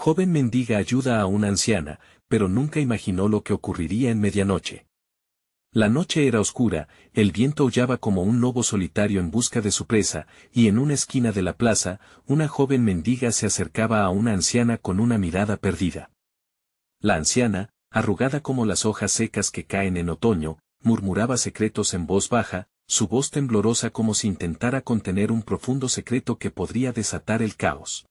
Joven mendiga ayuda a una anciana, pero nunca imaginó lo que ocurriría en medianoche. La noche era oscura, el viento aullaba como un lobo solitario en busca de su presa, y en una esquina de la plaza, una joven mendiga se acercaba a una anciana con una mirada perdida. La anciana, arrugada como las hojas secas que caen en otoño, murmuraba secretos en voz baja, su voz temblorosa como si intentara contener un profundo secreto que podría desatar el caos.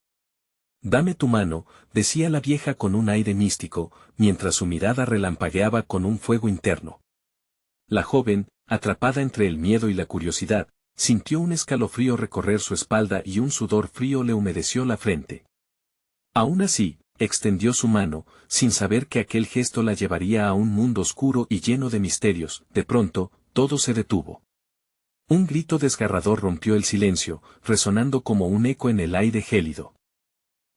«Dame tu mano», decía la vieja con un aire místico, mientras su mirada relampagueaba con un fuego interno. La joven, atrapada entre el miedo y la curiosidad, sintió un escalofrío recorrer su espalda y un sudor frío le humedeció la frente. Aún así, extendió su mano, sin saber que aquel gesto la llevaría a un mundo oscuro y lleno de misterios. De pronto, todo se detuvo. Un grito desgarrador rompió el silencio, resonando como un eco en el aire gélido.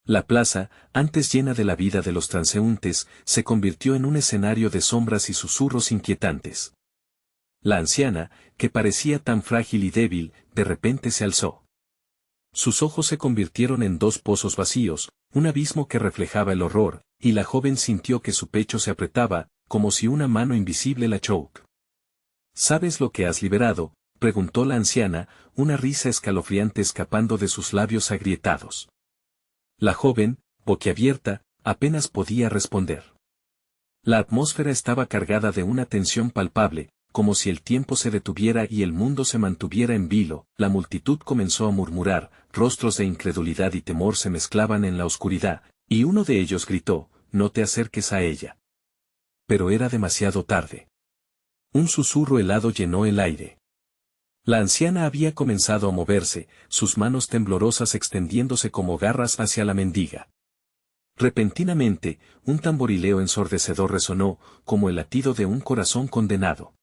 La plaza, antes llena de la vida de los transeúntes, se convirtió en un escenario de sombras y susurros inquietantes. La anciana, que parecía tan frágil y débil, de repente se alzó. Sus ojos se convirtieron en dos pozos vacíos, un abismo que reflejaba el horror, y la joven sintió que su pecho se apretaba, como si una mano invisible la choque. «¿Sabes lo que has liberado?», preguntó la anciana, una risa escalofriante escapando de sus labios agrietados. La joven, boquiabierta, apenas podía responder. La atmósfera estaba cargada de una tensión palpable, como si el tiempo se detuviera y el mundo se mantuviera en vilo. La multitud comenzó a murmurar, rostros de incredulidad y temor se mezclaban en la oscuridad, y uno de ellos gritó: «No te acerques a ella». Pero era demasiado tarde. Un susurro helado llenó el aire. La anciana había comenzado a moverse, sus manos temblorosas extendiéndose como garras hacia la mendiga. Repentinamente, un tamborileo ensordecedor resonó, como el latido de un corazón condenado.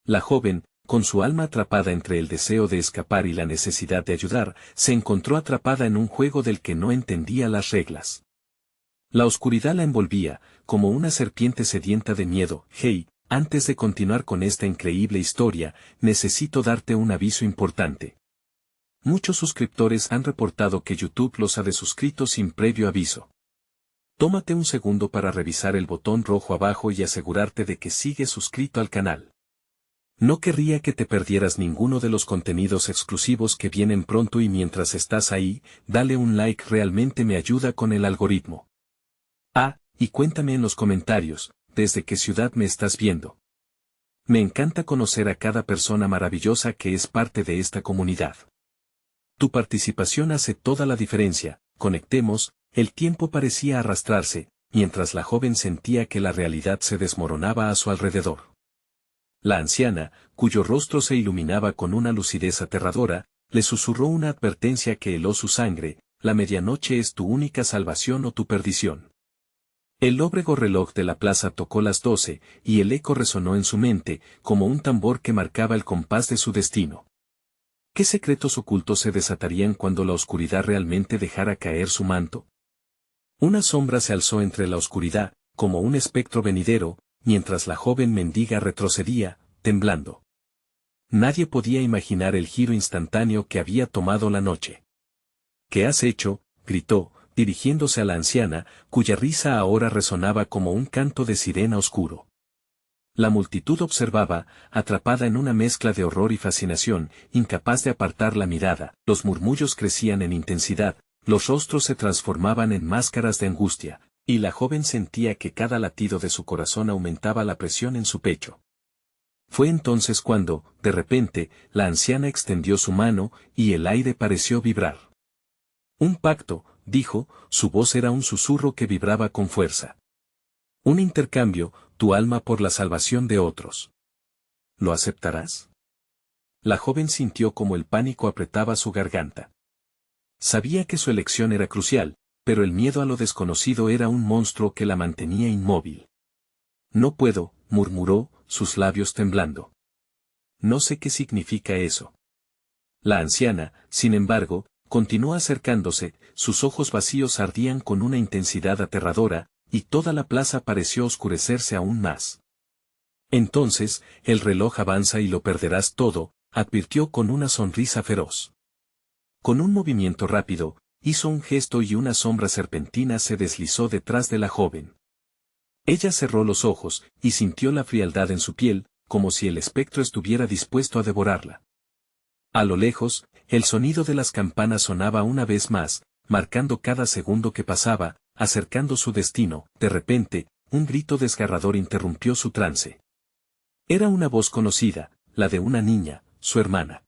La joven, con su alma atrapada entre el deseo de escapar y la necesidad de ayudar, se encontró atrapada en un juego del que no entendía las reglas. La oscuridad la envolvía, como una serpiente sedienta de miedo. «Hey, antes de continuar con esta increíble historia, necesito darte un aviso importante. Muchos suscriptores han reportado que YouTube los ha desuscrito sin previo aviso. Tómate un segundo para revisar el botón rojo abajo y asegurarte de que sigues suscrito al canal. No querría que te perdieras ninguno de los contenidos exclusivos que vienen pronto y mientras estás ahí, dale un like, realmente me ayuda con el algoritmo. Y cuéntame en los comentarios, ¿desde qué ciudad me estás viendo? Me encanta conocer a cada persona maravillosa que es parte de esta comunidad. Tu participación hace toda la diferencia. Conectemos. El tiempo parecía arrastrarse, mientras la joven sentía que la realidad se desmoronaba a su alrededor. La anciana, cuyo rostro se iluminaba con una lucidez aterradora, le susurró una advertencia que heló su sangre: la medianoche es tu única salvación o tu perdición. El lóbrego reloj de la plaza tocó las 12, y el eco resonó en su mente, como un tambor que marcaba el compás de su destino. ¿Qué secretos ocultos se desatarían cuando la oscuridad realmente dejara caer su manto? Una sombra se alzó entre la oscuridad, como un espectro venidero, mientras la joven mendiga retrocedía, temblando. Nadie podía imaginar el giro instantáneo que había tomado la noche. «¿Qué has hecho?», gritó, dirigiéndose a la anciana, cuya risa ahora resonaba como un canto de sirena oscuro. La multitud observaba, atrapada en una mezcla de horror y fascinación, incapaz de apartar la mirada. Los murmullos crecían en intensidad, los rostros se transformaban en máscaras de angustia, y la joven sentía que cada latido de su corazón aumentaba la presión en su pecho. Fue entonces cuando, de repente, la anciana extendió su mano, y el aire pareció vibrar. «Un pacto», dijo, su voz era un susurro que vibraba con fuerza. «Un intercambio, tu alma por la salvación de otros. ¿Lo aceptarás?». La joven sintió como el pánico apretaba su garganta. Sabía que su elección era crucial, pero el miedo a lo desconocido era un monstruo que la mantenía inmóvil. «No puedo», murmuró, sus labios temblando. «No sé qué significa eso». La anciana, sin embargo, continuó acercándose, sus ojos vacíos ardían con una intensidad aterradora, y toda la plaza pareció oscurecerse aún más. «Entonces, el reloj avanza y lo perderás todo», advirtió con una sonrisa feroz. Con un movimiento rápido, hizo un gesto y una sombra serpentina se deslizó detrás de la joven. Ella cerró los ojos, y sintió la frialdad en su piel, como si el espectro estuviera dispuesto a devorarla. A lo lejos, el sonido de las campanas sonaba una vez más, marcando cada segundo que pasaba, acercando su destino. De repente, un grito desgarrador interrumpió su trance. Era una voz conocida, la de una niña, su hermana.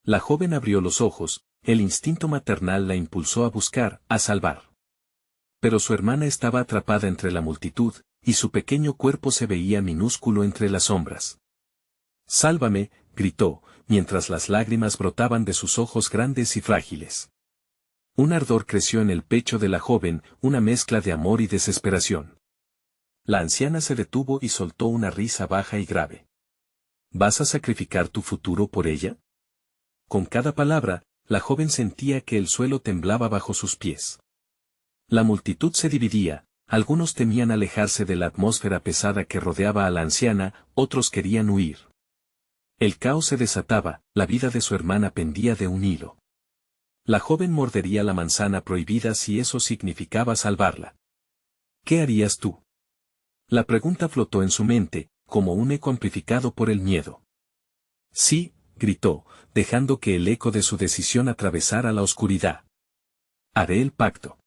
La joven abrió los ojos, el instinto maternal la impulsó a buscar, a salvar. Pero su hermana estaba atrapada entre la multitud, y su pequeño cuerpo se veía minúsculo entre las sombras. «Sálvame», gritó, mientras las lágrimas brotaban de sus ojos grandes y frágiles. Un ardor creció en el pecho de la joven, una mezcla de amor y desesperación. La anciana se detuvo y soltó una risa baja y grave. «¿Vas a sacrificar tu futuro por ella?». Con cada palabra, la joven sentía que el suelo temblaba bajo sus pies. La multitud se dividía, algunos temían alejarse de la atmósfera pesada que rodeaba a la anciana, otros querían huir. El caos se desataba, la vida de su hermana pendía de un hilo. La joven mordería la manzana prohibida si eso significaba salvarla. «¿Qué harías tú?». La pregunta flotó en su mente, como un eco amplificado por el miedo. «Sí», gritó, dejando que el eco de su decisión atravesara la oscuridad. «Haré el pacto».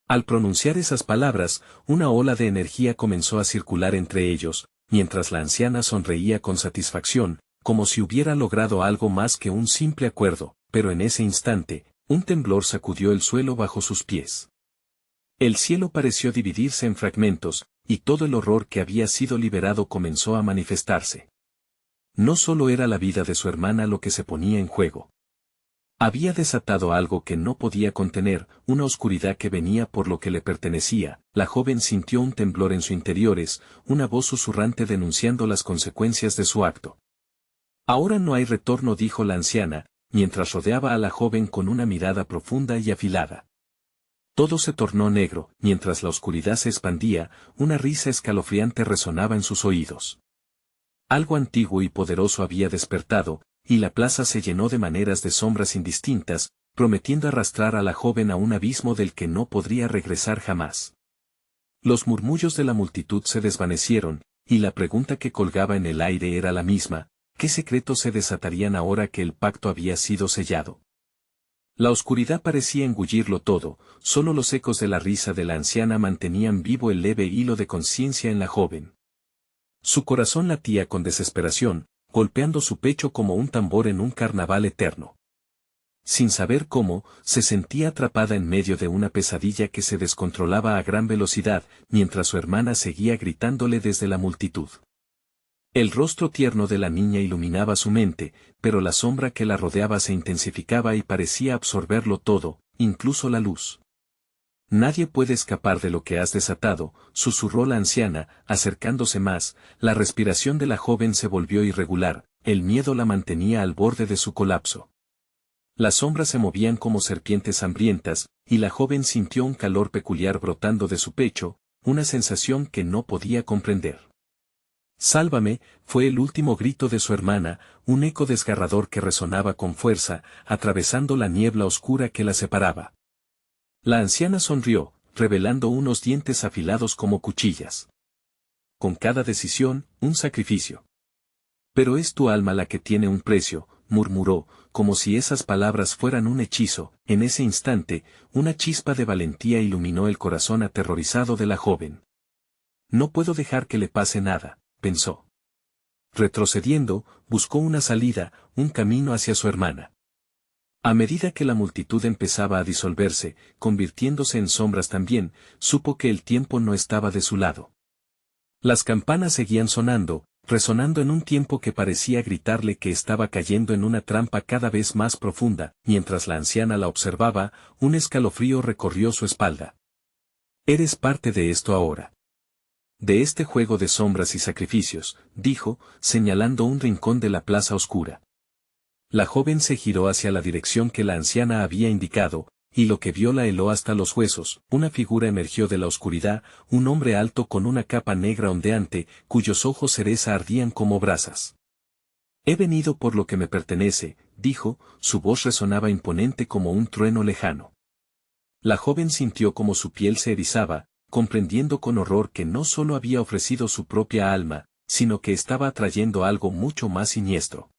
Al pronunciar esas palabras, una ola de energía comenzó a circular entre ellos, mientras la anciana sonreía con satisfacción, como si hubiera logrado algo más que un simple acuerdo, pero en ese instante, un temblor sacudió el suelo bajo sus pies. El cielo pareció dividirse en fragmentos, y todo el horror que había sido liberado comenzó a manifestarse. No solo era la vida de su hermana lo que se ponía en juego. Había desatado algo que no podía contener, una oscuridad que venía por lo que le pertenecía. La joven sintió un temblor en sus interiores, una voz susurrante denunciando las consecuencias de su acto. «Ahora no hay retorno», dijo la anciana, mientras rodeaba a la joven con una mirada profunda y afilada. Todo se tornó negro, mientras la oscuridad se expandía, una risa escalofriante resonaba en sus oídos. Algo antiguo y poderoso había despertado, y la plaza se llenó de maneras de sombras indistintas, prometiendo arrastrar a la joven a un abismo del que no podría regresar jamás. Los murmullos de la multitud se desvanecieron, y la pregunta que colgaba en el aire era la misma: ¿qué secretos se desatarían ahora que el pacto había sido sellado? La oscuridad parecía engullirlo todo, solo los ecos de la risa de la anciana mantenían vivo el leve hilo de conciencia en la joven. Su corazón latía con desesperación, golpeando su pecho como un tambor en un carnaval eterno. Sin saber cómo, se sentía atrapada en medio de una pesadilla que se descontrolaba a gran velocidad, mientras su hermana seguía gritándole desde la multitud. El rostro tierno de la niña iluminaba su mente, pero la sombra que la rodeaba se intensificaba y parecía absorberlo todo, incluso la luz. «Nadie puede escapar de lo que has desatado», susurró la anciana, acercándose más. La respiración de la joven se volvió irregular, el miedo la mantenía al borde de su colapso. Las sombras se movían como serpientes hambrientas, y la joven sintió un calor peculiar brotando de su pecho, una sensación que no podía comprender. «Sálvame», fue el último grito de su hermana, un eco desgarrador que resonaba con fuerza, atravesando la niebla oscura que la separaba. La anciana sonrió, revelando unos dientes afilados como cuchillas. «Con cada decisión, un sacrificio. Pero es tu alma la que tiene un precio», murmuró, como si esas palabras fueran un hechizo. En ese instante, una chispa de valentía iluminó el corazón aterrorizado de la joven. «No puedo dejar que le pase nada», pensó. Retrocediendo, buscó una salida, un camino hacia su hermana. A medida que la multitud empezaba a disolverse, convirtiéndose en sombras también, supo que el tiempo no estaba de su lado. Las campanas seguían sonando, resonando en un tiempo que parecía gritarle que estaba cayendo en una trampa cada vez más profunda. Mientras la anciana la observaba, un escalofrío recorrió su espalda. «Eres parte de esto ahora. De este juego de sombras y sacrificios», dijo, señalando un rincón de la plaza oscura. La joven se giró hacia la dirección que la anciana había indicado, y lo que vio la heló hasta los huesos. Una figura emergió de la oscuridad, un hombre alto con una capa negra ondeante, cuyos ojos cereza ardían como brasas. «He venido por lo que me pertenece», dijo, su voz resonaba imponente como un trueno lejano. La joven sintió como su piel se erizaba, comprendiendo con horror que no solo había ofrecido su propia alma, sino que estaba atrayendo algo mucho más siniestro.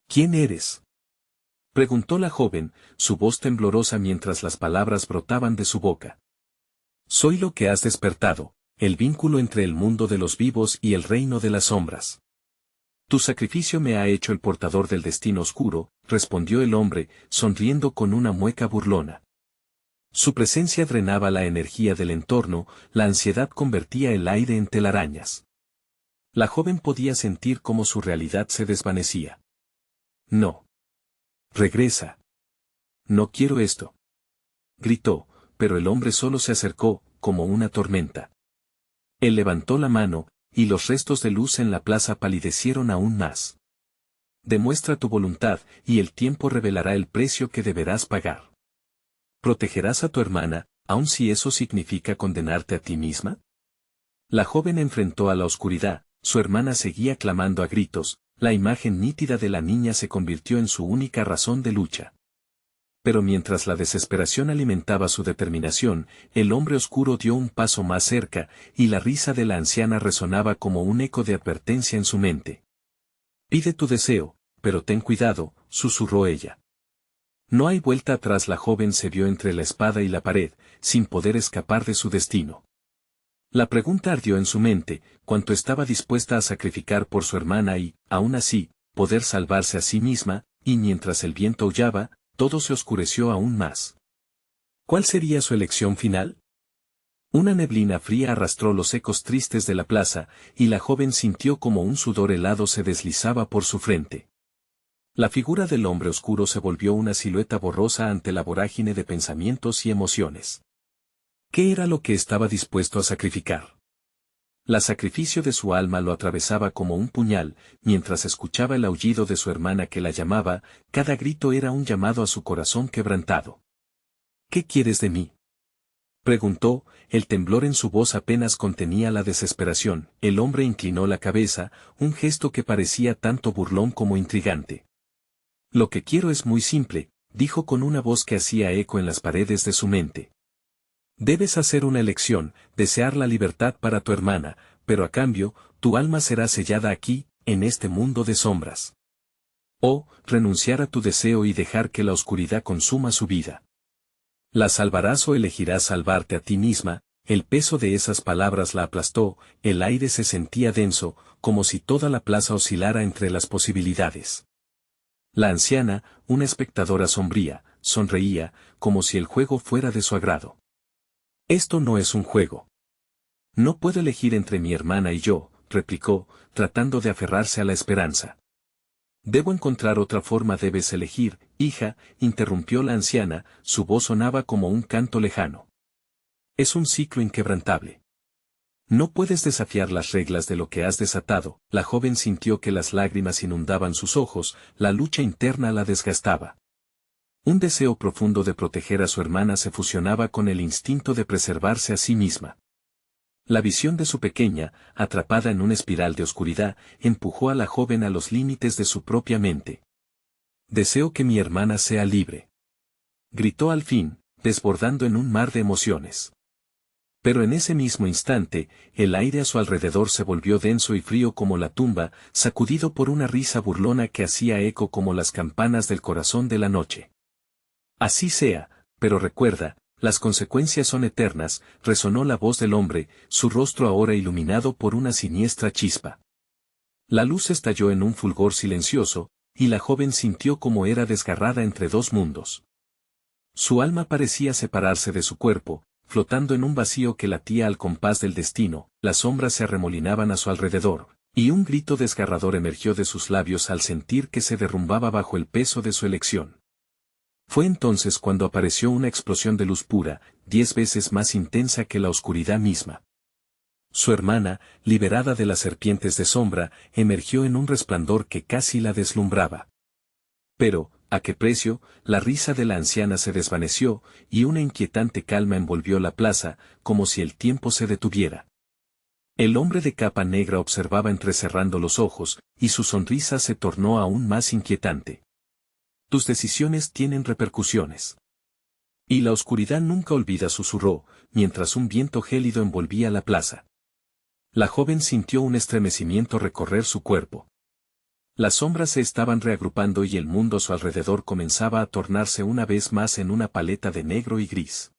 ¿Quién eres?, preguntó la joven, su voz temblorosa mientras las palabras brotaban de su boca. Soy lo que has despertado, el vínculo entre el mundo de los vivos y el reino de las sombras. Tu sacrificio me ha hecho el portador del destino oscuro, respondió el hombre, sonriendo con una mueca burlona. Su presencia drenaba la energía del entorno, la ansiedad convertía el aire en telarañas. La joven podía sentir cómo su realidad se desvanecía. No. Regresa. No quiero esto. Gritó, pero el hombre solo se acercó, como una tormenta. Él levantó la mano, y los restos de luz en la plaza palidecieron aún más. Demuestra tu voluntad, y el tiempo revelará el precio que deberás pagar. ¿Protegerás a tu hermana, aun si eso significa condenarte a ti misma? La joven enfrentó a la oscuridad, su hermana seguía clamando a gritos, la imagen nítida de la niña se convirtió en su única razón de lucha. Pero mientras la desesperación alimentaba su determinación, el hombre oscuro dio un paso más cerca, y la risa de la anciana resonaba como un eco de advertencia en su mente. Pide tu deseo, pero ten cuidado, susurró ella. No hay vuelta atrás. La joven se vio entre la espada y la pared, sin poder escapar de su destino. La pregunta ardió en su mente, cuánto estaba dispuesta a sacrificar por su hermana y, aún así, poder salvarse a sí misma, y mientras el viento aullaba, todo se oscureció aún más. ¿Cuál sería su elección final? Una neblina fría arrastró los ecos tristes de la plaza, y la joven sintió como un sudor helado se deslizaba por su frente. La figura del hombre oscuro se volvió una silueta borrosa ante la vorágine de pensamientos y emociones. ¿Qué era lo que estaba dispuesto a sacrificar? La sacrificio de su alma lo atravesaba como un puñal, mientras escuchaba el aullido de su hermana que la llamaba, cada grito era un llamado a su corazón quebrantado. ¿Qué quieres de mí?, preguntó, el temblor en su voz apenas contenía la desesperación. El hombre inclinó la cabeza, un gesto que parecía tanto burlón como intrigante. Lo que quiero es muy simple, dijo con una voz que hacía eco en las paredes de su mente. Debes hacer una elección, desear la libertad para tu hermana, pero a cambio, tu alma será sellada aquí, en este mundo de sombras. O, renunciar a tu deseo y dejar que la oscuridad consuma su vida. La salvarás o elegirás salvarte a ti misma. El peso de esas palabras la aplastó, el aire se sentía denso, como si toda la plaza oscilara entre las posibilidades. La anciana, una espectadora sombría, sonreía, como si el juego fuera de su agrado. Esto no es un juego. No puedo elegir entre mi hermana y yo, replicó, tratando de aferrarse a la esperanza. Debo encontrar otra forma. Debes elegir, hija, interrumpió la anciana, su voz sonaba como un canto lejano. Es un ciclo inquebrantable. No puedes desafiar las reglas de lo que has desatado. La joven sintió que las lágrimas inundaban sus ojos, la lucha interna la desgastaba. Un deseo profundo de proteger a su hermana se fusionaba con el instinto de preservarse a sí misma. La visión de su pequeña, atrapada en una espiral de oscuridad, empujó a la joven a los límites de su propia mente. Deseo que mi hermana sea libre. Gritó al fin, desbordando en un mar de emociones. Pero en ese mismo instante, el aire a su alrededor se volvió denso y frío como la tumba, sacudido por una risa burlona que hacía eco como las campanas del corazón de la noche. Así sea, pero recuerda, las consecuencias son eternas, resonó la voz del hombre, su rostro ahora iluminado por una siniestra chispa. La luz estalló en un fulgor silencioso, y la joven sintió como era desgarrada entre dos mundos. Su alma parecía separarse de su cuerpo, flotando en un vacío que latía al compás del destino. Las sombras se arremolinaban a su alrededor, y un grito desgarrador emergió de sus labios al sentir que se derrumbaba bajo el peso de su elección. Fue entonces cuando apareció una explosión de luz pura, 10 veces más intensa que la oscuridad misma. Su hermana, liberada de las serpientes de sombra, emergió en un resplandor que casi la deslumbraba. Pero, ¿a qué precio? La risa de la anciana se desvaneció, y una inquietante calma envolvió la plaza, como si el tiempo se detuviera. El hombre de capa negra observaba entrecerrando los ojos, y su sonrisa se tornó aún más inquietante. Tus decisiones tienen repercusiones. Y la oscuridad nunca olvida, susurró, mientras un viento gélido envolvía la plaza. La joven sintió un estremecimiento recorrer su cuerpo. Las sombras se estaban reagrupando y el mundo a su alrededor comenzaba a tornarse una vez más en una paleta de negro y gris.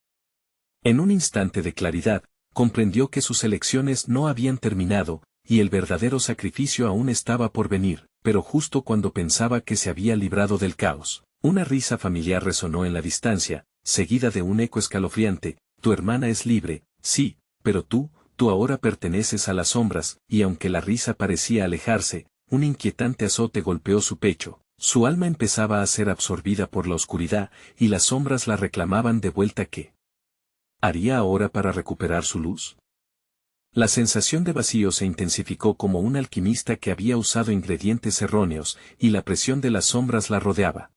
En un instante de claridad, comprendió que sus elecciones no habían terminado, y el verdadero sacrificio aún estaba por venir, pero justo cuando pensaba que se había librado del caos, una risa familiar resonó en la distancia, seguida de un eco escalofriante: tu hermana es libre, sí, pero tú ahora perteneces a las sombras, y aunque la risa parecía alejarse, un inquietante azote golpeó su pecho. Su alma empezaba a ser absorbida por la oscuridad, y las sombras la reclamaban de vuelta. ¿Qué haría ahora para recuperar su luz? La sensación de vacío se intensificó como un alquimista que había usado ingredientes erróneos, y la presión de las sombras la rodeaba.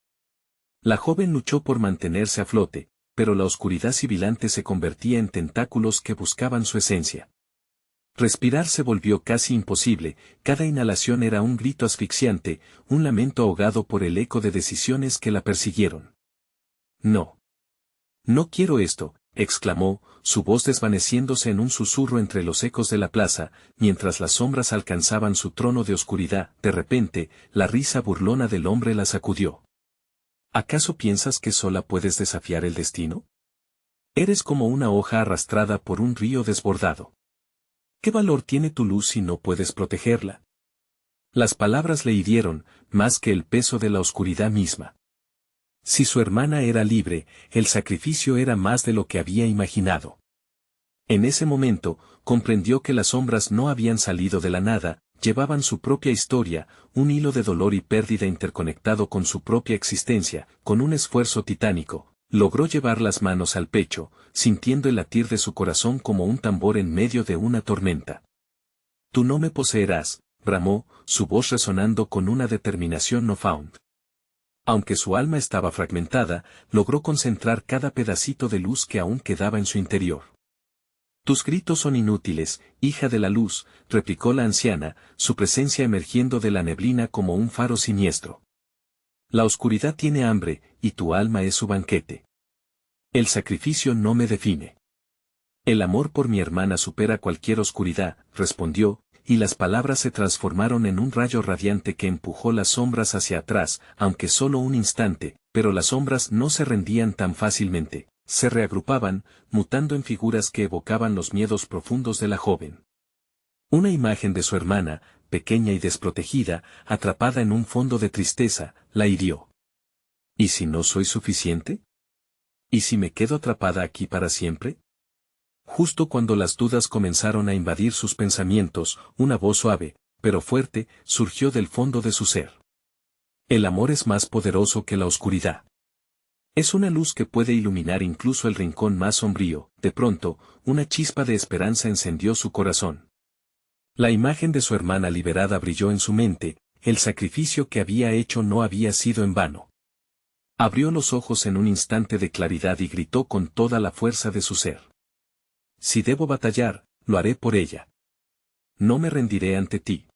La joven luchó por mantenerse a flote, pero la oscuridad sibilante se convertía en tentáculos que buscaban su esencia. Respirar se volvió casi imposible, cada inhalación era un grito asfixiante, un lamento ahogado por el eco de decisiones que la persiguieron. No. No quiero esto, exclamó, su voz desvaneciéndose en un susurro entre los ecos de la plaza, mientras las sombras alcanzaban su trono de oscuridad. De repente, la risa burlona del hombre la sacudió. ¿Acaso piensas que sola puedes desafiar el destino? Eres como una hoja arrastrada por un río desbordado. ¿Qué valor tiene tu luz si no puedes protegerla? Las palabras le hirieron, más que el peso de la oscuridad misma. Si su hermana era libre, el sacrificio era más de lo que había imaginado. En ese momento, comprendió que las sombras no habían salido de la nada, llevaban su propia historia, un hilo de dolor y pérdida interconectado con su propia existencia. Con un esfuerzo titánico, logró llevar las manos al pecho, sintiendo el latir de su corazón como un tambor en medio de una tormenta. Tú no me poseerás, bramó, su voz resonando con una determinación no found. Aunque su alma estaba fragmentada, logró concentrar cada pedacito de luz que aún quedaba en su interior. Tus gritos son inútiles, hija de la luz, replicó la anciana, su presencia emergiendo de la neblina como un faro siniestro. La oscuridad tiene hambre, y tu alma es su banquete. El sacrificio no me define. El amor por mi hermana supera cualquier oscuridad, respondió, y las palabras se transformaron en un rayo radiante que empujó las sombras hacia atrás, aunque solo un instante, pero las sombras no se rendían tan fácilmente, se reagrupaban, mutando en figuras que evocaban los miedos profundos de la joven. Una imagen de su hermana, pequeña y desprotegida, atrapada en un fondo de tristeza, la hirió. ¿Y si no soy suficiente? ¿Y si me quedo atrapada aquí para siempre? Justo cuando las dudas comenzaron a invadir sus pensamientos, una voz suave, pero fuerte, surgió del fondo de su ser. El amor es más poderoso que la oscuridad. Es una luz que puede iluminar incluso el rincón más sombrío. De pronto, una chispa de esperanza encendió su corazón. La imagen de su hermana liberada brilló en su mente, el sacrificio que había hecho no había sido en vano. Abrió los ojos en un instante de claridad y gritó con toda la fuerza de su ser. Si debo batallar, lo haré por ella. No me rendiré ante ti.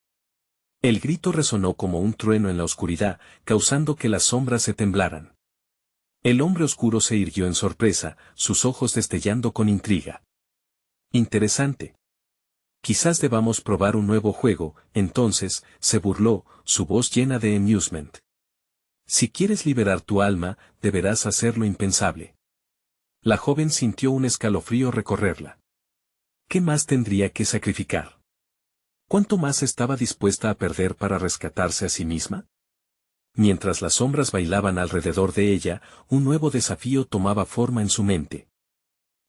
El grito resonó como un trueno en la oscuridad, causando que las sombras se temblaran. El hombre oscuro se irguió en sorpresa, sus ojos destellando con intriga. Interesante. Quizás debamos probar un nuevo juego. Entonces, se burló, su voz llena de amusement. Si quieres liberar tu alma, deberás hacer lo impensable. La joven sintió un escalofrío recorrerla. ¿Qué más tendría que sacrificar? ¿Cuánto más estaba dispuesta a perder para rescatarse a sí misma? Mientras las sombras bailaban alrededor de ella, un nuevo desafío tomaba forma en su mente.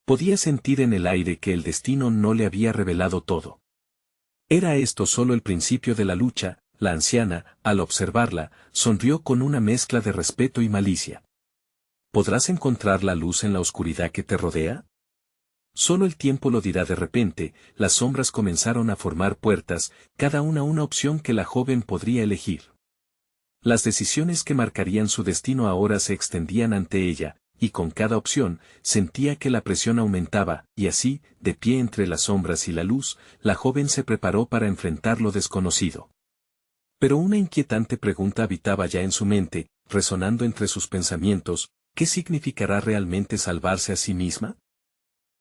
Podía sentir en el aire que el destino no le había revelado todo. ¿Era esto solo el principio de la lucha? La anciana, al observarla, sonrió con una mezcla de respeto y malicia. ¿Podrás encontrar la luz en la oscuridad que te rodea? Solo el tiempo lo dirá. De repente, las sombras comenzaron a formar puertas, cada una opción que la joven podría elegir. Las decisiones que marcarían su destino ahora se extendían ante ella, y con cada opción, sentía que la presión aumentaba, y así, de pie entre las sombras y la luz, la joven se preparó para enfrentar lo desconocido. Pero una inquietante pregunta habitaba ya en su mente, resonando entre sus pensamientos: ¿Qué significará realmente salvarse a sí misma?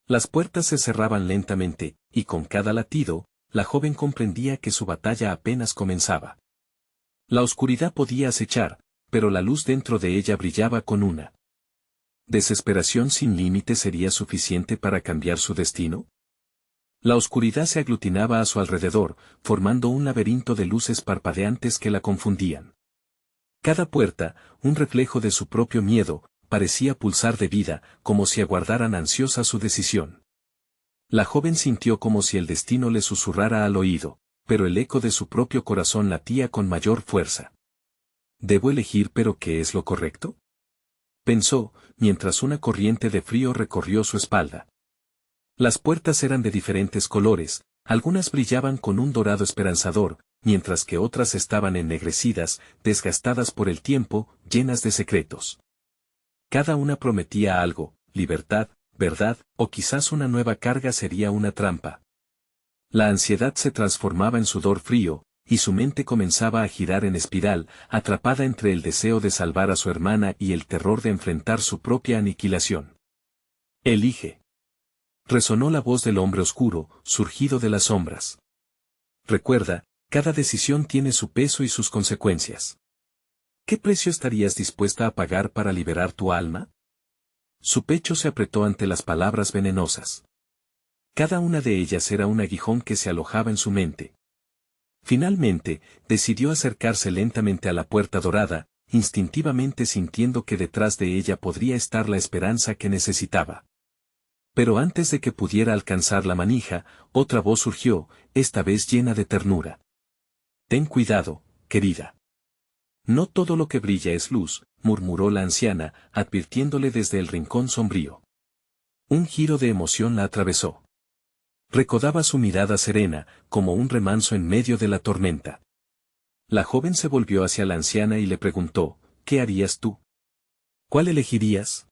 Las puertas se cerraban lentamente, y con cada latido, la joven comprendía que su batalla apenas comenzaba. La oscuridad podía acechar, pero la luz dentro de ella brillaba con una desesperación sin límite. ¿Sería suficiente para cambiar su destino? La oscuridad se aglutinaba a su alrededor, formando un laberinto de luces parpadeantes que la confundían. Cada puerta, un reflejo de su propio miedo, parecía pulsar de vida, como si aguardaran ansiosa su decisión. La joven sintió como si el destino le susurrara al oído, pero el eco de su propio corazón latía con mayor fuerza. ¿Debo elegir, pero qué es lo correcto?, pensó, mientras una corriente de frío recorrió su espalda. Las puertas eran de diferentes colores, algunas brillaban con un dorado esperanzador, mientras que otras estaban ennegrecidas, desgastadas por el tiempo, llenas de secretos. Cada una prometía algo: libertad, verdad, o quizás una nueva carga sería una trampa. La ansiedad se transformaba en sudor frío, y su mente comenzaba a girar en espiral, atrapada entre el deseo de salvar a su hermana y el terror de enfrentar su propia aniquilación. Elige. Resonó la voz del hombre oscuro, surgido de las sombras. Recuerda, cada decisión tiene su peso y sus consecuencias. ¿Qué precio estarías dispuesta a pagar para liberar tu alma? Su pecho se apretó ante las palabras venenosas. Cada una de ellas era un aguijón que se alojaba en su mente. Finalmente, decidió acercarse lentamente a la puerta dorada, instintivamente sintiendo que detrás de ella podría estar la esperanza que necesitaba. Pero antes de que pudiera alcanzar la manija, otra voz surgió, esta vez llena de ternura. Ten cuidado, querida. No todo lo que brilla es luz, murmuró la anciana, advirtiéndole desde el rincón sombrío. Un giro de emoción la atravesó. Recordaba su mirada serena, como un remanso en medio de la tormenta. La joven se volvió hacia la anciana y le preguntó, ¿qué harías tú? ¿Cuál elegirías?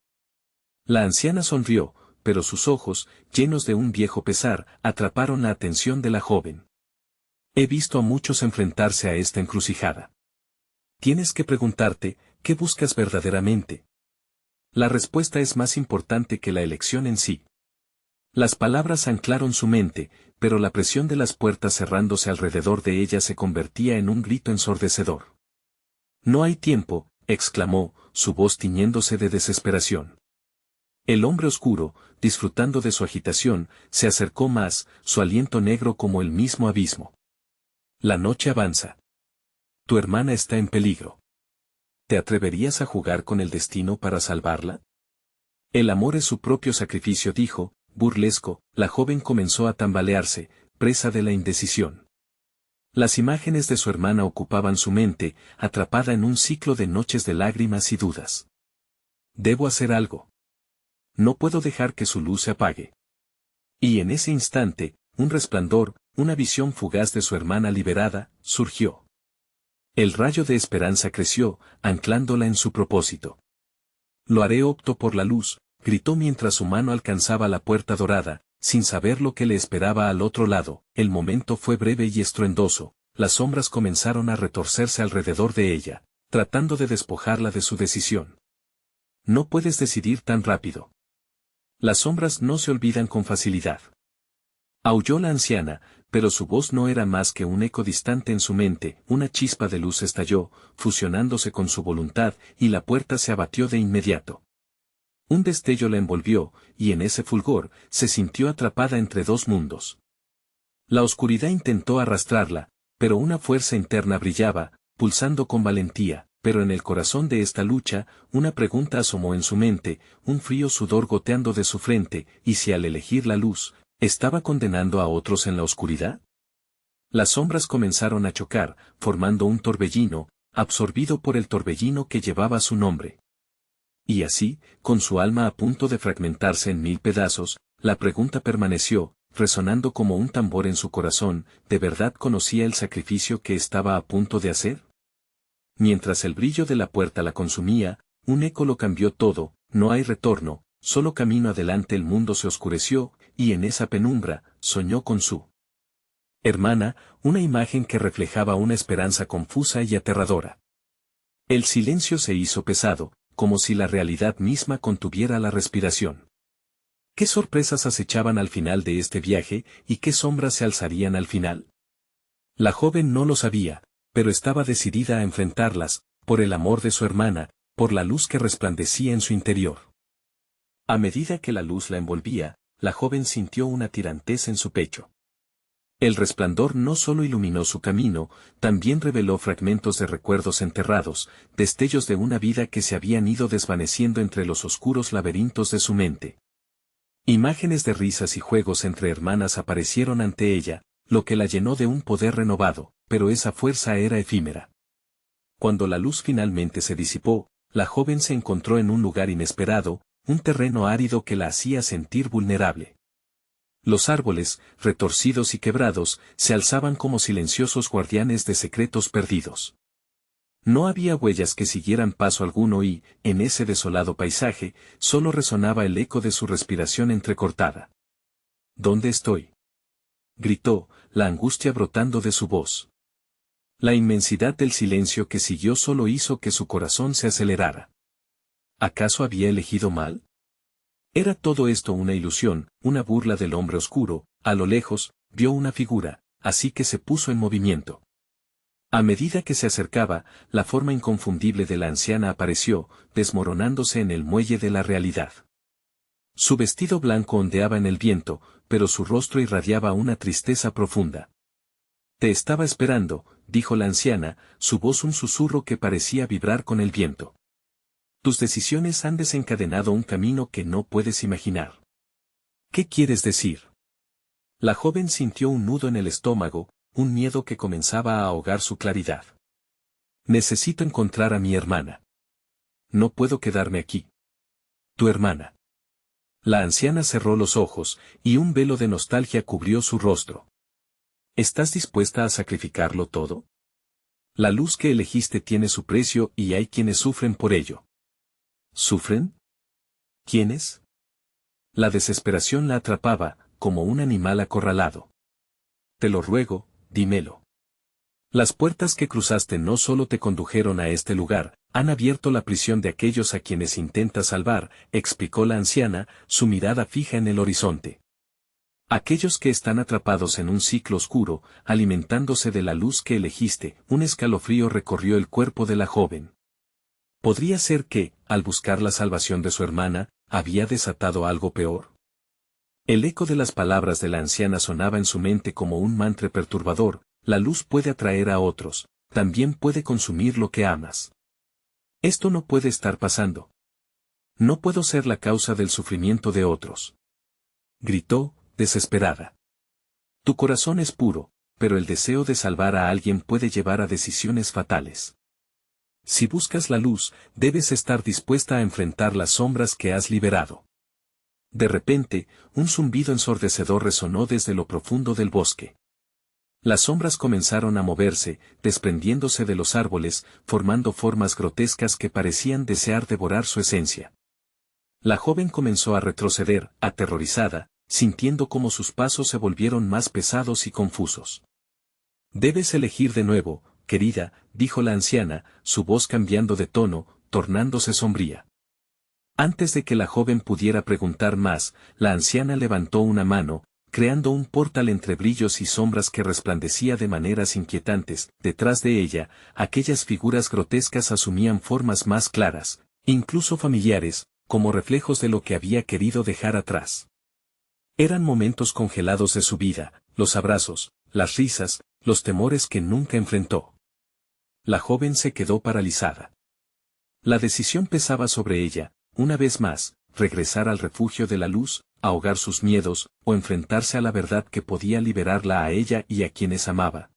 La anciana sonrió, pero sus ojos, llenos de un viejo pesar, atraparon la atención de la joven. He visto a muchos enfrentarse a esta encrucijada. Tienes que preguntarte, ¿qué buscas verdaderamente? La respuesta es más importante que la elección en sí. Las palabras anclaron su mente, pero la presión de las puertas cerrándose alrededor de ella se convertía en un grito ensordecedor. No hay tiempo, exclamó, su voz tiñéndose de desesperación. El hombre oscuro, disfrutando de su agitación, se acercó más, su aliento negro como el mismo abismo. La noche avanza. Tu hermana está en peligro. ¿Te atreverías a jugar con el destino para salvarla? El amor es su propio sacrificio, dijo, burlesco. La joven comenzó a tambalearse, presa de la indecisión. Las imágenes de su hermana ocupaban su mente, atrapada en un ciclo de noches de lágrimas y dudas. Debo hacer algo. No puedo dejar que su luz se apague. Y en ese instante, un resplandor, una visión fugaz de su hermana liberada, surgió. El rayo de esperanza creció, anclándola en su propósito. Lo haré, opto por la luz, gritó mientras su mano alcanzaba la puerta dorada, sin saber lo que le esperaba al otro lado. El momento fue breve y estruendoso, las sombras comenzaron a retorcerse alrededor de ella, tratando de despojarla de su decisión. No puedes decidir tan rápido. Las sombras no se olvidan con facilidad. Aulló la anciana, pero su voz no era más que un eco distante en su mente. Una chispa de luz estalló, fusionándose con su voluntad, y la puerta se abatió de inmediato. Un destello la envolvió, y en ese fulgor, se sintió atrapada entre dos mundos. La oscuridad intentó arrastrarla, pero una fuerza interna brillaba, pulsando con valentía, pero en el corazón de esta lucha, una pregunta asomó en su mente, un frío sudor goteando de su frente, ¿y si al elegir la luz, estaba condenando a otros en la oscuridad? Las sombras comenzaron a chocar, formando un torbellino, absorbido por el torbellino que llevaba su nombre. Y así, con su alma a punto de fragmentarse en 1000 pedazos, la pregunta permaneció, resonando como un tambor en su corazón. ¿De verdad conocía el sacrificio que estaba a punto de hacer? Mientras el brillo de la puerta la consumía, un eco lo cambió todo. No hay retorno, solo camino adelante. El mundo se oscureció, y en esa penumbra, soñó con su hermana, una imagen que reflejaba una esperanza confusa y aterradora. El silencio se hizo pesado, como si la realidad misma contuviera la respiración. ¿Qué sorpresas acechaban al final de este viaje y qué sombras se alzarían al final? La joven no lo sabía, pero estaba decidida a enfrentarlas, por el amor de su hermana, por la luz que resplandecía en su interior. A medida que la luz la envolvía, la joven sintió una tirantez en su pecho. El resplandor no solo iluminó su camino, también reveló fragmentos de recuerdos enterrados, destellos de una vida que se habían ido desvaneciendo entre los oscuros laberintos de su mente. Imágenes de risas y juegos entre hermanas aparecieron ante ella, lo que la llenó de un poder renovado, pero esa fuerza era efímera. Cuando la luz finalmente se disipó, la joven se encontró en un lugar inesperado, un terreno árido que la hacía sentir vulnerable. Los árboles, retorcidos y quebrados, se alzaban como silenciosos guardianes de secretos perdidos. No había huellas que siguieran paso alguno y, en ese desolado paisaje, solo resonaba el eco de su respiración entrecortada. ¿Dónde estoy?, gritó, la angustia brotando de su voz. La inmensidad del silencio que siguió solo hizo que su corazón se acelerara. ¿Acaso había elegido mal? ¿Era todo esto una ilusión, una burla del hombre oscuro? A lo lejos, vio una figura, así que se puso en movimiento. A medida que se acercaba, la forma inconfundible de la anciana apareció, desmoronándose en el muelle de la realidad. Su vestido blanco ondeaba en el viento, pero su rostro irradiaba una tristeza profunda. Te estaba esperando, dijo la anciana, su voz un susurro que parecía vibrar con el viento. Tus decisiones han desencadenado un camino que no puedes imaginar. ¿Qué quieres decir? La joven sintió un nudo en el estómago, un miedo que comenzaba a ahogar su claridad. Necesito encontrar a mi hermana. No puedo quedarme aquí. Tu hermana. La anciana cerró los ojos, y un velo de nostalgia cubrió su rostro. ¿Estás dispuesta a sacrificarlo todo? La luz que elegiste tiene su precio y hay quienes sufren por ello. ¿Sufren? ¿Quiénes? La desesperación la atrapaba, como un animal acorralado. Te lo ruego, dímelo. Las puertas que cruzaste no solo te condujeron a este lugar, han abierto la prisión de aquellos a quienes intentas salvar, explicó la anciana, su mirada fija en el horizonte. Aquellos que están atrapados en un ciclo oscuro, alimentándose de la luz que elegiste, un escalofrío recorrió el cuerpo de la joven. ¿Podría ser que, al buscar la salvación de su hermana, había desatado algo peor? El eco de las palabras de la anciana sonaba en su mente como un mantra perturbador: la luz puede atraer a otros, también puede consumir lo que amas. Esto no puede estar pasando. No puedo ser la causa del sufrimiento de otros. Gritó, desesperada. Tu corazón es puro, pero el deseo de salvar a alguien puede llevar a decisiones fatales. Si buscas la luz, debes estar dispuesta a enfrentar las sombras que has liberado. De repente, un zumbido ensordecedor resonó desde lo profundo del bosque. Las sombras comenzaron a moverse, desprendiéndose de los árboles, formando formas grotescas que parecían desear devorar su esencia. La joven comenzó a retroceder, aterrorizada, sintiendo cómo sus pasos se volvieron más pesados y confusos. Debes elegir de nuevo, querida, dijo la anciana, su voz cambiando de tono, tornándose sombría. Antes de que la joven pudiera preguntar más, la anciana levantó una mano, creando un portal entre brillos y sombras que resplandecía de maneras inquietantes. Detrás de ella, aquellas figuras grotescas asumían formas más claras, incluso familiares, como reflejos de lo que había querido dejar atrás. Eran momentos congelados de su vida, los abrazos, las risas, los temores que nunca enfrentó. La joven se quedó paralizada. La decisión pesaba sobre ella, una vez más, regresar al refugio de la luz, ahogar sus miedos, o enfrentarse a la verdad que podía liberarla a ella y a quienes amaba.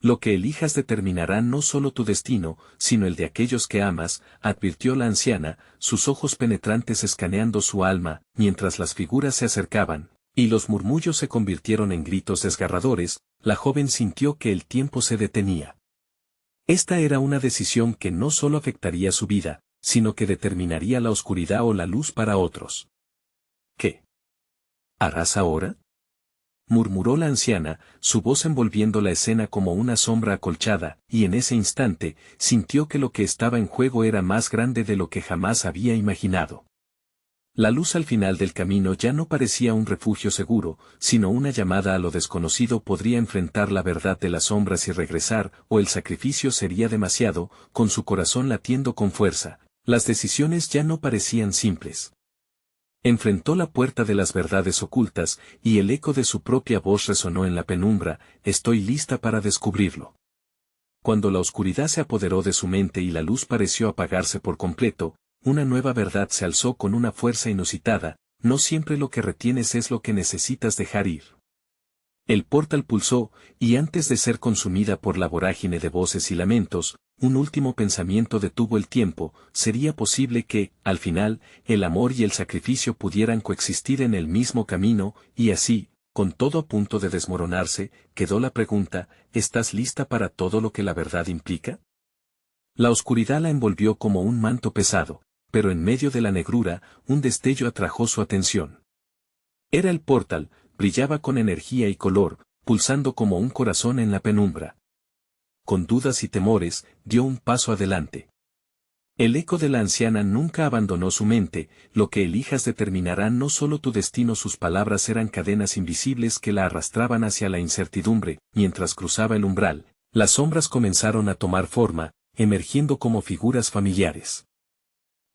Lo que elijas determinará no solo tu destino, sino el de aquellos que amas, advirtió la anciana, sus ojos penetrantes escaneando su alma, mientras las figuras se acercaban, y los murmullos se convirtieron en gritos desgarradores. La joven sintió que el tiempo se detenía. Esta era una decisión que no solo afectaría su vida, sino que determinaría la oscuridad o la luz para otros. ¿Qué harás ahora? murmuró la anciana, su voz envolviendo la escena como una sombra acolchada, y en ese instante, sintió que lo que estaba en juego era más grande de lo que jamás había imaginado. La luz al final del camino ya no parecía un refugio seguro, sino una llamada a lo desconocido. Podría enfrentar la verdad de las sombras y regresar, o el sacrificio sería demasiado. Con su corazón latiendo con fuerza, las decisiones ya no parecían simples. Enfrentó la puerta de las verdades ocultas, y el eco de su propia voz resonó en la penumbra: estoy lista para descubrirlo. Cuando la oscuridad se apoderó de su mente y la luz pareció apagarse por completo, una nueva verdad se alzó con una fuerza inusitada: no siempre lo que retienes es lo que necesitas dejar ir. El portal pulsó, y antes de ser consumida por la vorágine de voces y lamentos, un último pensamiento detuvo el tiempo: ¿sería posible que, al final, el amor y el sacrificio pudieran coexistir en el mismo camino? Y así, con todo a punto de desmoronarse, quedó la pregunta: ¿estás lista para todo lo que la verdad implica? La oscuridad la envolvió como un manto pesado, pero en medio de la negrura, un destello atrajo su atención. Era el portal, brillaba con energía y color, pulsando como un corazón en la penumbra. Con dudas y temores, dio un paso adelante. El eco de la anciana nunca abandonó su mente: lo que elijas determinará no solo tu destino. Sus palabras eran cadenas invisibles que la arrastraban hacia la incertidumbre. Mientras cruzaba el umbral, las sombras comenzaron a tomar forma, emergiendo como figuras familiares.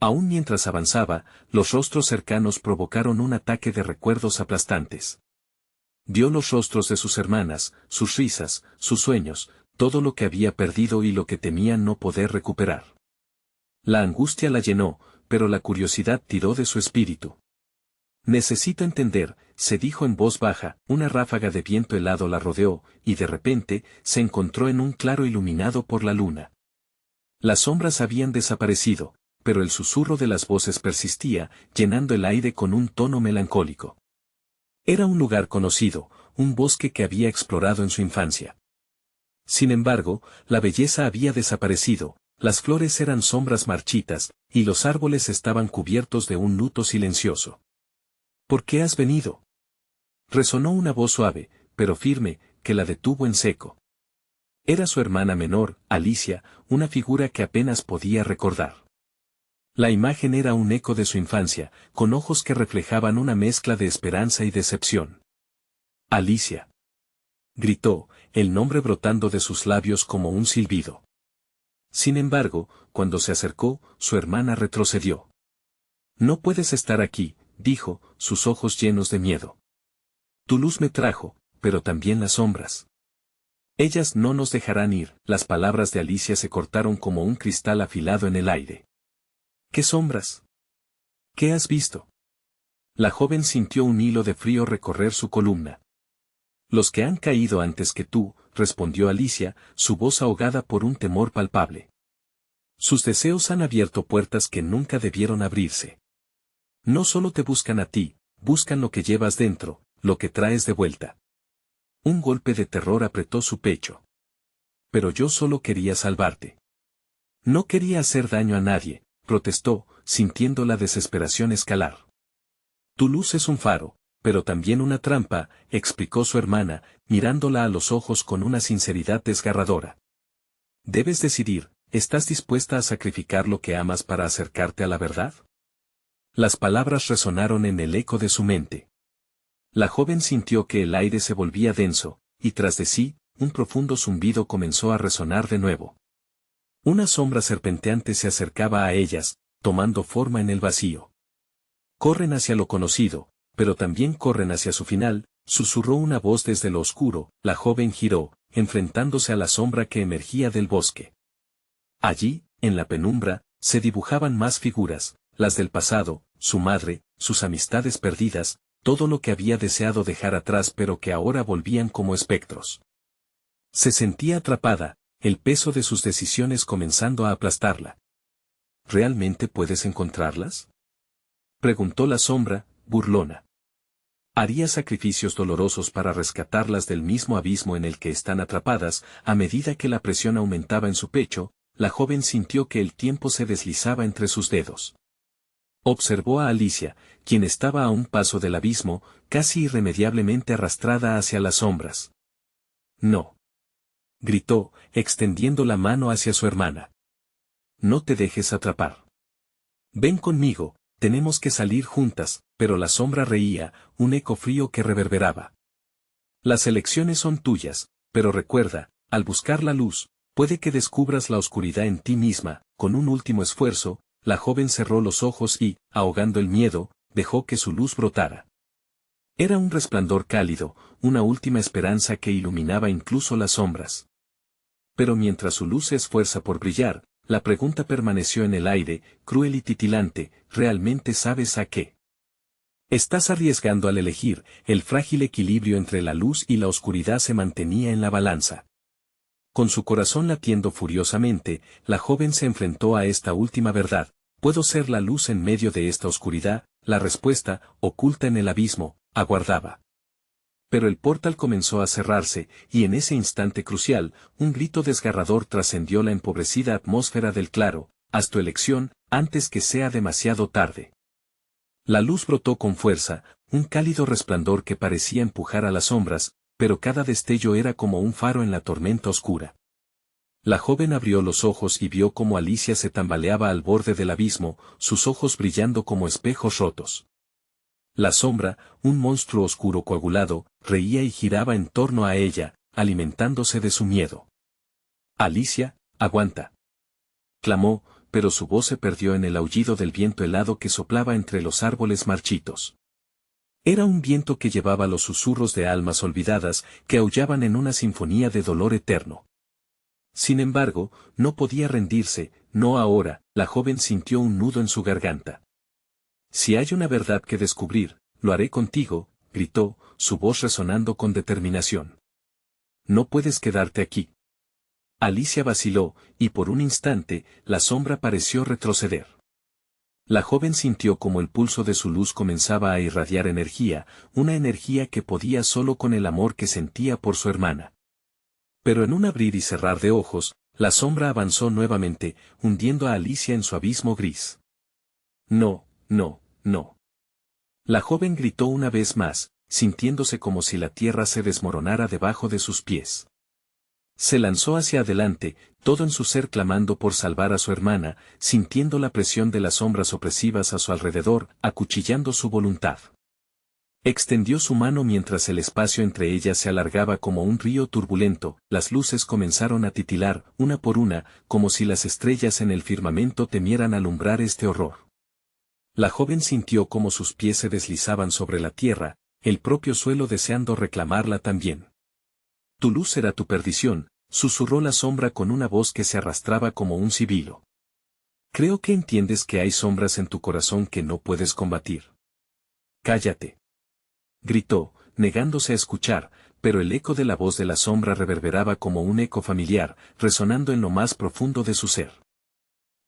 Aún mientras avanzaba, los rostros cercanos provocaron un ataque de recuerdos aplastantes. Vio los rostros de sus hermanas, sus risas, sus sueños, todo lo que había perdido y lo que temía no poder recuperar. La angustia la llenó, pero la curiosidad tiró de su espíritu. Necesito entender, se dijo en voz baja. Una ráfaga de viento helado la rodeó, y de repente, se encontró en un claro iluminado por la luna. Las sombras habían desaparecido, pero el susurro de las voces persistía, llenando el aire con un tono melancólico. Era un lugar conocido, un bosque que había explorado en su infancia. Sin embargo, la belleza había desaparecido, las flores eran sombras marchitas, y los árboles estaban cubiertos de un luto silencioso. ¿Por qué has venido? Resonó una voz suave, pero firme, que la detuvo en seco. Era su hermana menor, Alicia, una figura que apenas podía recordar. La imagen era un eco de su infancia, con ojos que reflejaban una mezcla de esperanza y decepción. Alicia. Gritó, el nombre brotando de sus labios como un silbido. Sin embargo, cuando se acercó, su hermana retrocedió. No puedes estar aquí, dijo, sus ojos llenos de miedo. Tu luz me trajo, pero también las sombras. Ellas no nos dejarán ir. Las palabras de Alicia se cortaron como un cristal afilado en el aire. ¿Qué sombras? ¿Qué has visto? La joven sintió un hilo de frío recorrer su columna. Los que han caído antes que tú, respondió Alicia, su voz ahogada por un temor palpable. Sus deseos han abierto puertas que nunca debieron abrirse. No solo te buscan a ti, buscan lo que llevas dentro, lo que traes de vuelta. Un golpe de terror apretó su pecho. Pero yo solo quería salvarte. No quería hacer daño a nadie, protestó, sintiendo la desesperación escalar. Tu luz es un faro, pero también una trampa, explicó su hermana, mirándola a los ojos con una sinceridad desgarradora. Debes decidir, ¿estás dispuesta a sacrificar lo que amas para acercarte a la verdad? Las palabras resonaron en el eco de su mente. La joven sintió que el aire se volvía denso, y tras de sí, un profundo zumbido comenzó a resonar de nuevo. Una sombra serpenteante se acercaba a ellas, tomando forma en el vacío. Corren hacia lo conocido, pero también corren hacia su final, susurró una voz desde lo oscuro. La joven giró, enfrentándose a la sombra que emergía del bosque. Allí, en la penumbra, se dibujaban más figuras, las del pasado, su madre, sus amistades perdidas, todo lo que había deseado dejar atrás pero que ahora volvían como espectros. Se sentía atrapada, el peso de sus decisiones comenzando a aplastarla. ¿Realmente puedes encontrarlas? Preguntó la sombra, burlona. ¿Haría sacrificios dolorosos para rescatarlas del mismo abismo en el que están atrapadas? A medida que la presión aumentaba en su pecho, la joven sintió que el tiempo se deslizaba entre sus dedos. Observó a Alicia, quien estaba a un paso del abismo, casi irremediablemente arrastrada hacia las sombras. No. Gritó, extendiendo la mano hacia su hermana. No te dejes atrapar. Ven conmigo, tenemos que salir juntas, pero la sombra reía, un eco frío que reverberaba. Las elecciones son tuyas, pero recuerda, al buscar la luz, puede que descubras la oscuridad en ti misma. Con un último esfuerzo, la joven cerró los ojos y, ahogando el miedo, dejó que su luz brotara. Era un resplandor cálido, una última esperanza que iluminaba incluso las sombras. Pero mientras su luz se esfuerza por brillar, la pregunta permaneció en el aire, cruel y titilante, ¿realmente sabes a qué? Estás arriesgando al elegir. El frágil equilibrio entre la luz y la oscuridad se mantenía en la balanza. Con su corazón latiendo furiosamente, la joven se enfrentó a esta última verdad. ¿Puedo ser la luz en medio de esta oscuridad? La respuesta, oculta en el abismo, aguardaba. Pero el portal comenzó a cerrarse, y en ese instante crucial, un grito desgarrador trascendió la empobrecida atmósfera del claro: haz tu elección, antes que sea demasiado tarde. La luz brotó con fuerza, un cálido resplandor que parecía empujar a las sombras, pero cada destello era como un faro en la tormenta oscura. La joven abrió los ojos y vio cómo Alicia se tambaleaba al borde del abismo, sus ojos brillando como espejos rotos. La sombra, un monstruo oscuro coagulado, reía y giraba en torno a ella, alimentándose de su miedo. Alicia, aguanta. Clamó, pero su voz se perdió en el aullido del viento helado que soplaba entre los árboles marchitos. Era un viento que llevaba los susurros de almas olvidadas que aullaban en una sinfonía de dolor eterno. Sin embargo, no podía rendirse, no ahora. La joven sintió un nudo en su garganta. Si hay una verdad que descubrir, lo haré contigo, gritó, su voz resonando con determinación. No puedes quedarte aquí. Alicia vaciló, y por un instante, la sombra pareció retroceder. La joven sintió como el pulso de su luz comenzaba a irradiar energía, una energía que podía solo con el amor que sentía por su hermana. Pero en un abrir y cerrar de ojos, la sombra avanzó nuevamente, hundiendo a Alicia en su abismo gris. No, no, no. La joven gritó una vez más, sintiéndose como si la tierra se desmoronara debajo de sus pies. Se lanzó hacia adelante, todo en su ser clamando por salvar a su hermana, sintiendo la presión de las sombras opresivas a su alrededor, acuchillando su voluntad. Extendió su mano mientras el espacio entre ellas se alargaba como un río turbulento. Las luces comenzaron a titilar, una por una, como si las estrellas en el firmamento temieran alumbrar este horror. La joven sintió como sus pies se deslizaban sobre la tierra, el propio suelo deseando reclamarla también. Tu luz será tu perdición, susurró la sombra con una voz que se arrastraba como un sibilo. Creo que entiendes que hay sombras en tu corazón que no puedes combatir. Cállate. Gritó, negándose a escuchar, pero el eco de la voz de la sombra reverberaba como un eco familiar, resonando en lo más profundo de su ser.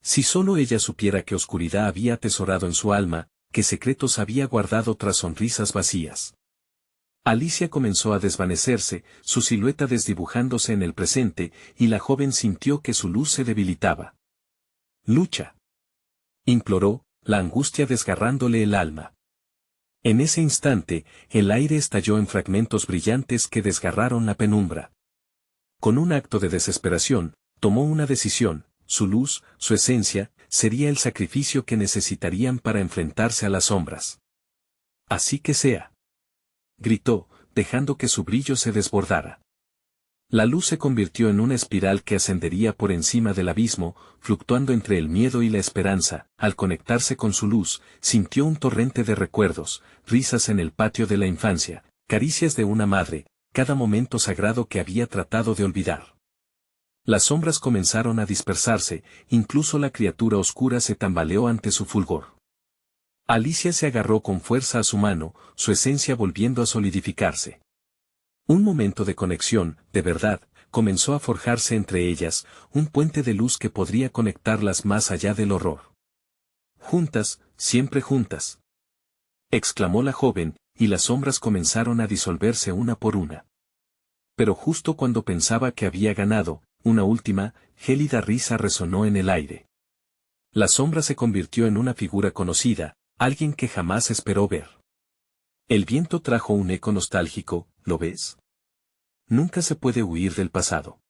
Si solo ella supiera qué oscuridad había atesorado en su alma, qué secretos había guardado tras sonrisas vacías. Alicia comenzó a desvanecerse, su silueta desdibujándose en el presente, y la joven sintió que su luz se debilitaba. «Lucha», imploró, la angustia desgarrándole el alma. En ese instante, el aire estalló en fragmentos brillantes que desgarraron la penumbra. Con un acto de desesperación, tomó una decisión: su luz, su esencia, sería el sacrificio que necesitarían para enfrentarse a las sombras. «Así que sea», gritó, dejando que su brillo se desbordara. La luz se convirtió en una espiral que ascendería por encima del abismo, fluctuando entre el miedo y la esperanza. Al conectarse con su luz, sintió un torrente de recuerdos, risas en el patio de la infancia, caricias de una madre, cada momento sagrado que había tratado de olvidar. Las sombras comenzaron a dispersarse, incluso la criatura oscura se tambaleó ante su fulgor. Alicia se agarró con fuerza a su mano, su esencia volviendo a solidificarse. Un momento de conexión, de verdad, comenzó a forjarse entre ellas, un puente de luz que podría conectarlas más allá del horror. «Juntas, siempre juntas», exclamó la joven, y las sombras comenzaron a disolverse una por una. Pero justo cuando pensaba que había ganado, una última, gélida risa resonó en el aire. La sombra se convirtió en una figura conocida, alguien que jamás esperó ver. El viento trajo un eco nostálgico, ¿lo ves? Nunca se puede huir del pasado.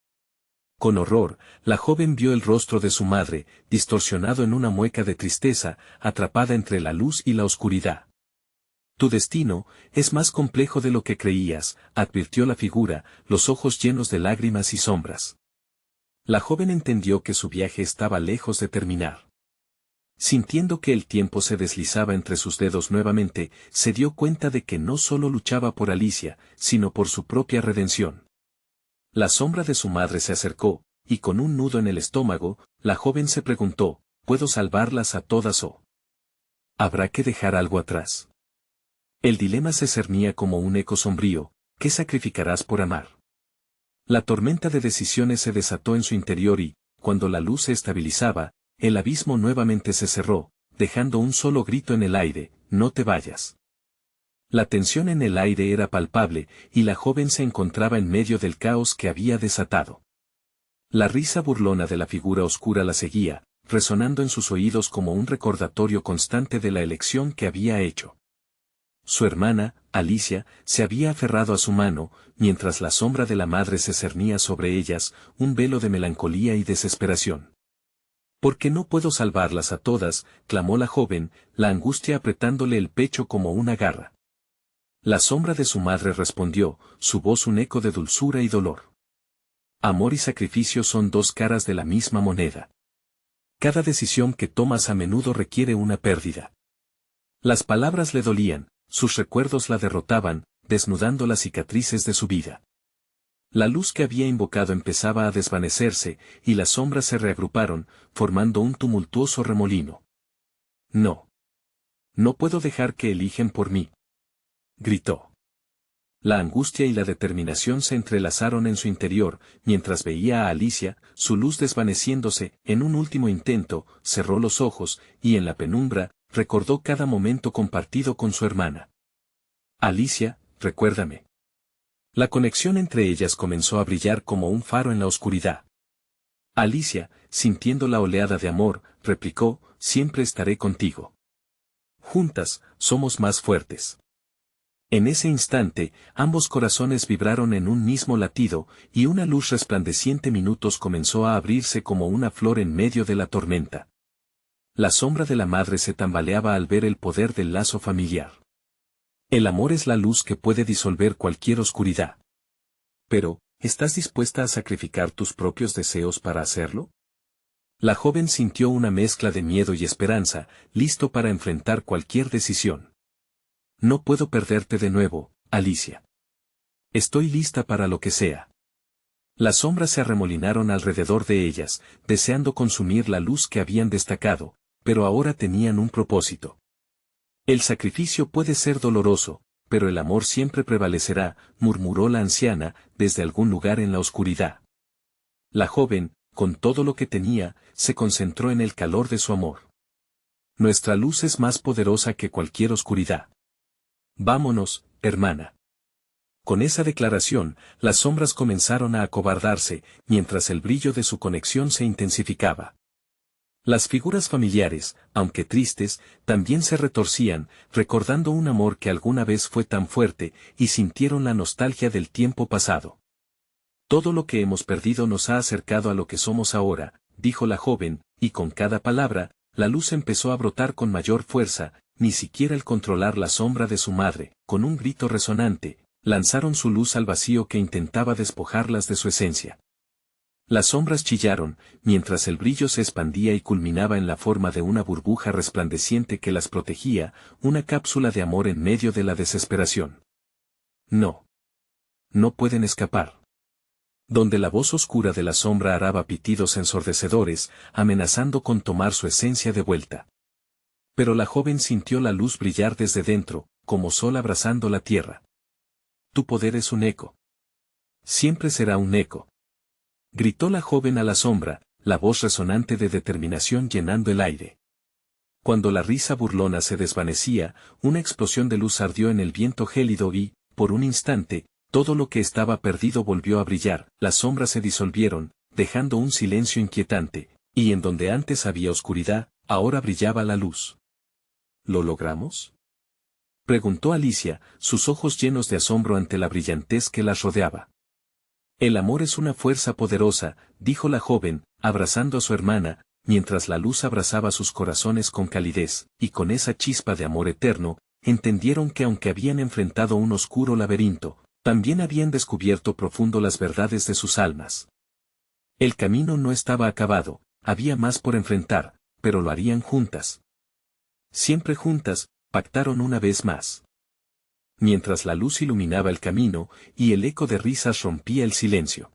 Con horror, la joven vio el rostro de su madre, distorsionado en una mueca de tristeza, atrapada entre la luz y la oscuridad. Tu destino es más complejo de lo que creías, advirtió la figura, los ojos llenos de lágrimas y sombras. La joven entendió que su viaje estaba lejos de terminar. Sintiendo que el tiempo se deslizaba entre sus dedos nuevamente, se dio cuenta de que no solo luchaba por Alicia, sino por su propia redención. La sombra de su madre se acercó, y con un nudo en el estómago, la joven se preguntó, ¿puedo salvarlas a todas o habrá que dejar algo atrás? El dilema se cernía como un eco sombrío, ¿qué sacrificarás por amar? La tormenta de decisiones se desató en su interior y, cuando la luz se estabilizaba, el abismo nuevamente se cerró, dejando un solo grito en el aire, no te vayas. La tensión en el aire era palpable, y la joven se encontraba en medio del caos que había desatado. La risa burlona de la figura oscura la seguía, resonando en sus oídos como un recordatorio constante de la elección que había hecho. Su hermana, Alicia, se había aferrado a su mano, mientras la sombra de la madre se cernía sobre ellas, un velo de melancolía y desesperación. ¿Por qué no puedo salvarlas a todas?, clamó la joven, la angustia apretándole el pecho como una garra. La sombra de su madre respondió, su voz un eco de dulzura y dolor. Amor y sacrificio son dos caras de la misma moneda. Cada decisión que tomas a menudo requiere una pérdida. Las palabras le dolían, sus recuerdos la derrotaban, desnudando las cicatrices de su vida. La luz que había invocado empezaba a desvanecerse, y las sombras se reagruparon, formando un tumultuoso remolino. No. No puedo dejar que eligen por mí. Gritó. La angustia y la determinación se entrelazaron en su interior, mientras veía a Alicia, su luz desvaneciéndose, en un último intento, cerró los ojos, y en la penumbra, recordó cada momento compartido con su hermana. Alicia, recuérdame. La conexión entre ellas comenzó a brillar como un faro en la oscuridad. Alicia, sintiendo la oleada de amor, replicó, siempre estaré contigo. Juntas, somos más fuertes. En ese instante, ambos corazones vibraron en un mismo latido, y una luz resplandeciente minutos comenzó a abrirse como una flor en medio de la tormenta. La sombra de la madre se tambaleaba al ver el poder del lazo familiar. El amor es la luz que puede disolver cualquier oscuridad. Pero, ¿estás dispuesta a sacrificar tus propios deseos para hacerlo? La joven sintió una mezcla de miedo y esperanza, listo para enfrentar cualquier decisión. No puedo perderte de nuevo, Alicia. Estoy lista para lo que sea. Las sombras se arremolinaron alrededor de ellas, deseando consumir la luz que habían destacado, pero ahora tenían un propósito. El sacrificio puede ser doloroso, pero el amor siempre prevalecerá, murmuró la anciana, desde algún lugar en la oscuridad. La joven, con todo lo que tenía, se concentró en el calor de su amor. Nuestra luz es más poderosa que cualquier oscuridad. Vámonos, hermana. Con esa declaración, las sombras comenzaron a acobardarse, mientras el brillo de su conexión se intensificaba. Las figuras familiares, aunque tristes, también se retorcían, recordando un amor que alguna vez fue tan fuerte, y sintieron la nostalgia del tiempo pasado. Todo lo que hemos perdido nos ha acercado a lo que somos ahora, dijo la joven, y con cada palabra, la luz empezó a brotar con mayor fuerza, ni siquiera el controlar la sombra de su madre, con un grito resonante, lanzaron su luz al vacío que intentaba despojarlas de su esencia. Las sombras chillaron, mientras el brillo se expandía y culminaba en la forma de una burbuja resplandeciente que las protegía, una cápsula de amor en medio de la desesperación. No. No pueden escapar. Donde la voz oscura de la sombra araba pitidos ensordecedores, amenazando con tomar su esencia de vuelta. Pero la joven sintió la luz brillar desde dentro, como sol abrazando la tierra. Tu poder es un eco. Siempre será un eco. Gritó la joven a la sombra, la voz resonante de determinación llenando el aire. Cuando la risa burlona se desvanecía, una explosión de luz ardió en el viento gélido y, por un instante, todo lo que estaba perdido volvió a brillar, las sombras se disolvieron, dejando un silencio inquietante, y en donde antes había oscuridad, ahora brillaba la luz. ¿Lo logramos? Preguntó Alicia, sus ojos llenos de asombro ante la brillantez que las rodeaba. El amor es una fuerza poderosa, dijo la joven, abrazando a su hermana, mientras la luz abrazaba sus corazones con calidez, y con esa chispa de amor eterno, entendieron que aunque habían enfrentado un oscuro laberinto, también habían descubierto profundo las verdades de sus almas. El camino no estaba acabado, había más por enfrentar, pero lo harían juntas. Siempre juntas, pactaron una vez más. Mientras la luz iluminaba el camino, y el eco de risas rompía el silencio.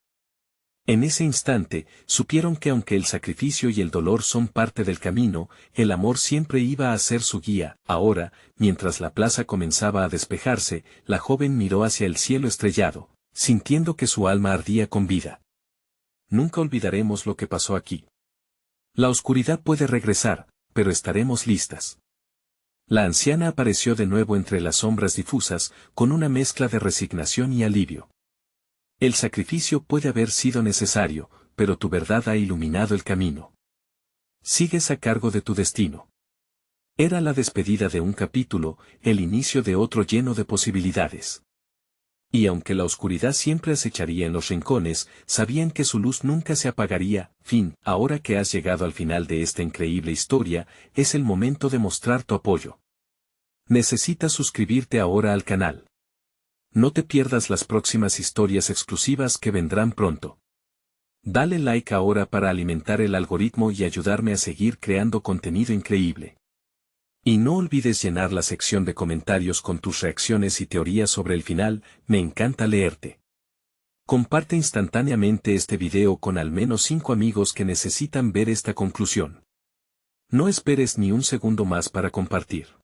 En ese instante, supieron que aunque el sacrificio y el dolor son parte del camino, el amor siempre iba a ser su guía. Ahora, mientras la plaza comenzaba a despejarse, la joven miró hacia el cielo estrellado, sintiendo que su alma ardía con vida. Nunca olvidaremos lo que pasó aquí. La oscuridad puede regresar, pero estaremos listas. La anciana apareció de nuevo entre las sombras difusas, con una mezcla de resignación y alivio. El sacrificio puede haber sido necesario, pero tu verdad ha iluminado el camino. Sigues a cargo de tu destino. Era la despedida de un capítulo, el inicio de otro lleno de posibilidades. Y aunque la oscuridad siempre acecharía en los rincones, sabían que su luz nunca se apagaría. Fin, ahora que has llegado al final de esta increíble historia, es el momento de mostrar tu apoyo. Necesitas suscribirte ahora al canal. No te pierdas las próximas historias exclusivas que vendrán pronto. Dale like ahora para alimentar el algoritmo y ayudarme a seguir creando contenido increíble. Y no olvides llenar la sección de comentarios con tus reacciones y teorías sobre el final, me encanta leerte. Comparte instantáneamente este video con al menos 5 amigos que necesitan ver esta conclusión. No esperes ni un segundo más para compartir.